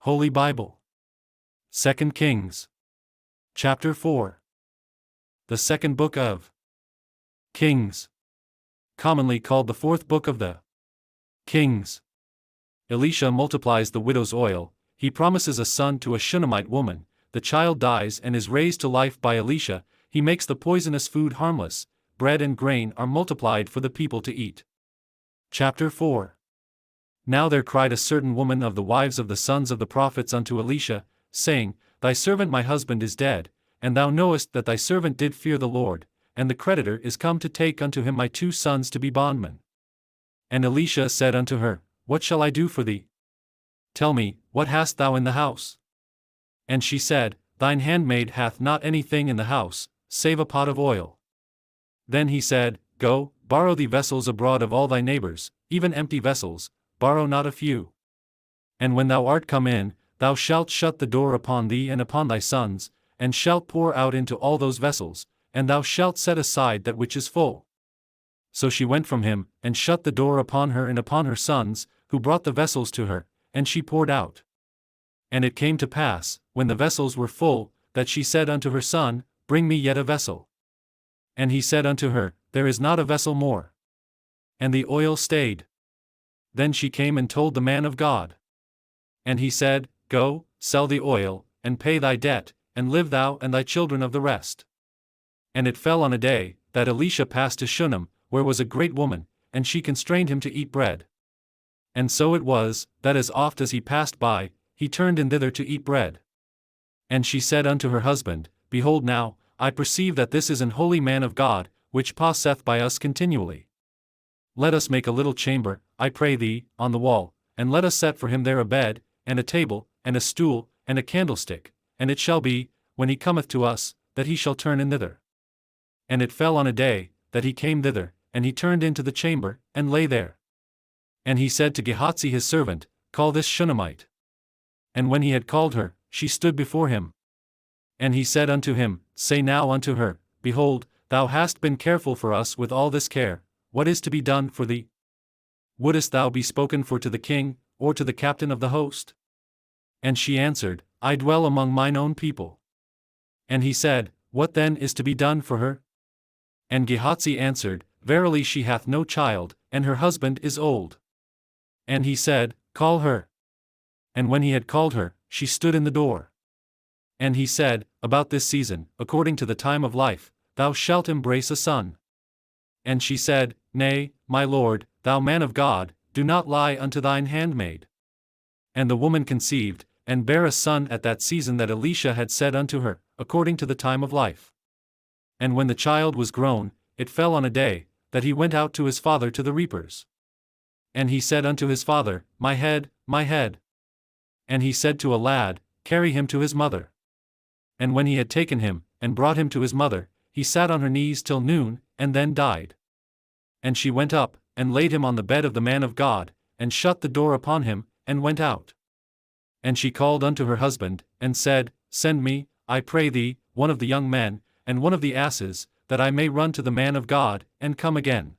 Holy Bible. 2 Kings. Chapter 4. The second book of Kings. Commonly called the fourth book of the Kings. Elisha multiplies the widow's oil. He promises a son to a Shunammite woman. The child dies and is raised to life by Elisha. He makes the poisonous food harmless. Bread and grain are multiplied for the people to eat. Chapter 4. Now there cried a certain woman of the wives of the sons of the prophets unto Elisha, saying, Thy servant my husband is dead, and thou knowest that thy servant did fear the Lord, and the creditor is come to take unto him my 2 sons to be bondmen. And Elisha said unto her, What shall I do for thee? Tell me, what hast thou in the house? And she said, Thine handmaid hath not anything in the house, save a pot of oil. Then he said, Go, borrow thee vessels abroad of all thy neighbors, even empty vessels, borrow not a few. And when thou art come in, thou shalt shut the door upon thee and upon thy sons, and shalt pour out into all those vessels, and thou shalt set aside that which is full. So she went from him, and shut the door upon her and upon her sons, who brought the vessels to her, and she poured out. And it came to pass, when the vessels were full, that she said unto her son, Bring me yet a vessel. And he said unto her, There is not a vessel more. And the oil stayed. Then she came and told the man of God. And he said, Go, sell the oil, and pay thy debt, and live thou and thy children of the rest. And it fell on a day, that Elisha passed to Shunem, where was a great woman, and she constrained him to eat bread. And so it was, that as oft as he passed by, he turned in thither to eat bread. And she said unto her husband, Behold now, I perceive that this is an holy man of God, which passeth by us continually. Let us make a little chamber, I pray thee, on the wall, and let us set for him there a bed, and a table, and a stool, and a candlestick, and it shall be, when he cometh to us, that he shall turn in thither. And it fell on a day, that he came thither, and he turned into the chamber, and lay there. And he said to Gehazi his servant, Call this Shunammite. And when he had called her, she stood before him. And he said unto him, Say now unto her, Behold, thou hast been careful for us with all this care, what is to be done for thee? Wouldest thou be spoken for to the king, or to the captain of the host? And she answered, I dwell among mine own people. And he said, What then is to be done for her? And Gehazi answered, Verily she hath no child, and her husband is old. And he said, Call her. And when he had called her, she stood in the door. And he said, About this season, according to the time of life, thou shalt embrace a son. And she said, Nay, my lord, thou man of God, do not lie unto thine handmaid. And the woman conceived, and bare a son at that season that Elisha had said unto her, according to the time of life. And when the child was grown, it fell on a day, that he went out to his father to the reapers. And he said unto his father, My head, my head. And he said to a lad, Carry him to his mother. And when he had taken him, and brought him to his mother, he sat on her knees till noon, and then died. And she went up, and laid him on the bed of the man of God, and shut the door upon him, and went out. And she called unto her husband, and said, Send me, I pray thee, one of the young men, and one of the asses, that I may run to the man of God, and come again.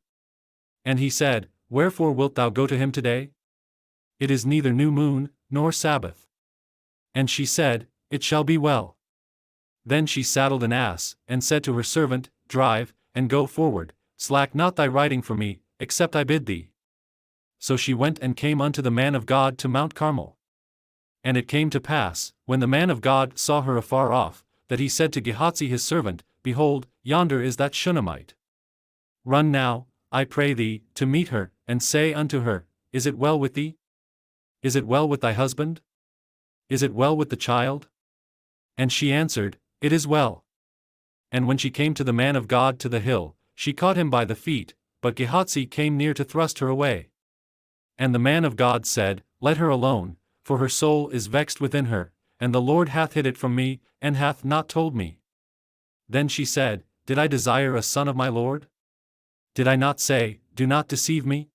And he said, Wherefore wilt thou go to him today? It is neither new moon, nor Sabbath. And she said, It shall be well. Then she saddled an ass, and said to her servant, Drive, and go forward, slack not thy riding for me, except I bid thee. So she went and came unto the man of God to Mount Carmel. And it came to pass, when the man of God saw her afar off, that he said to Gehazi his servant, Behold, yonder is that Shunammite. Run now, I pray thee, to meet her, and say unto her, Is it well with thee? Is it well with thy husband? Is it well with the child? And she answered, It is well. And when she came to the man of God to the hill, she caught him by the feet, but Gehazi came near to thrust her away. And the man of God said, Let her alone, for her soul is vexed within her, and the Lord hath hid it from me, and hath not told me. Then she said, Did I desire a son of my Lord? Did I not say, Do not deceive me?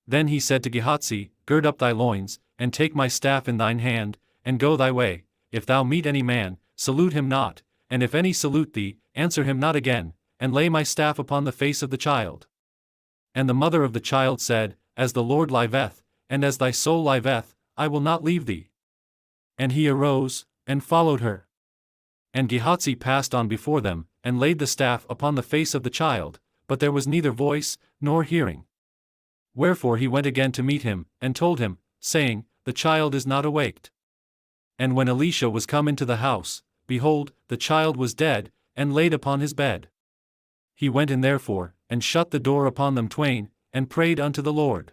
Then he said to Gehazi, Gird up thy loins, and take my staff in thine hand, and go thy way. If thou meet any man, salute him not, and if any salute thee, answer him not again, and lay my staff upon the face of the child. And the mother of the child said, As the Lord liveth, and as thy soul liveth, I will not leave thee. And he arose, and followed her. And Gehazi passed on before them, and laid the staff upon the face of the child, but there was neither voice, nor hearing. Wherefore he went again to meet him, and told him, saying, The child is not awaked. And when Elisha was come into the house, behold, the child was dead, and laid upon his bed. He went in therefore, and shut the door upon them twain, and prayed unto the Lord.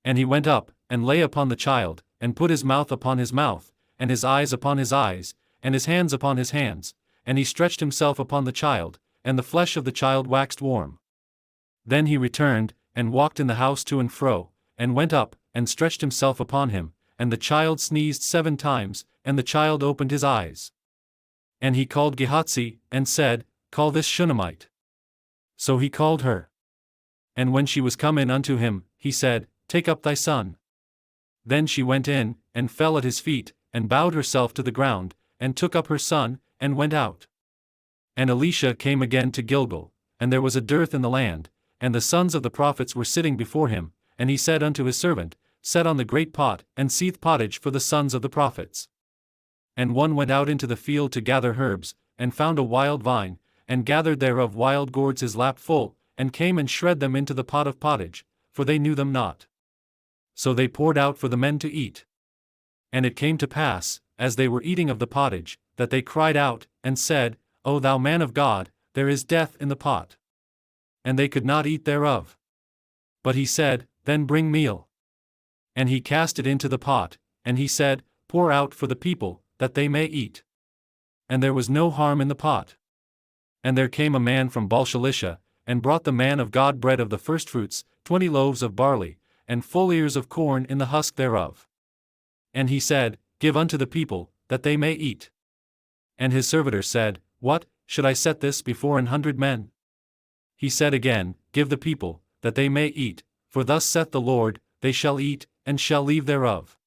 And he went up, and lay upon the child, and put his mouth upon his mouth, and his eyes upon his eyes, and his hands upon his hands, and he stretched himself upon the child, and the flesh of the child waxed warm. Then he returned, and walked in the house to and fro, and went up, and stretched himself upon him, and the child sneezed 7 times, and the child opened his eyes. And he called Gehazi, and said, Call this Shunammite. So he called her. And when she was come in unto him, he said, Take up thy son. Then she went in, and fell at his feet, and bowed herself to the ground, and took up her son, and went out. And Elisha came again to Gilgal, and there was a dearth in the land, and the sons of the prophets were sitting before him, and he said unto his servant, Set on the great pot, and seethe pottage for the sons of the prophets. And one went out into the field to gather herbs, and found a wild vine, and gathered thereof wild gourds his lap full, and came and shred them into the pot of pottage, for they knew them not. So they poured out for the men to eat. And it came to pass, as they were eating of the pottage, that they cried out, and said, O thou man of God, there is death in the pot. And they could not eat thereof. But he said, Then bring meal. And he cast it into the pot, and he said, Pour out for the people, that they may eat. And there was no harm in the pot. And there came a man from Baal-shalisha, and brought the man of God bread of the firstfruits, 20 loaves of barley, and full ears of corn in the husk thereof. And he said, Give unto the people, that they may eat. And his servitor said, What, should I set this before 100 men? He said again, Give the people, that they may eat, for thus saith the Lord, They shall eat, and shall leave thereof.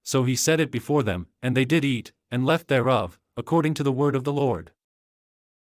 So he set it before them, and they did eat, and left thereof, according to the word of the Lord.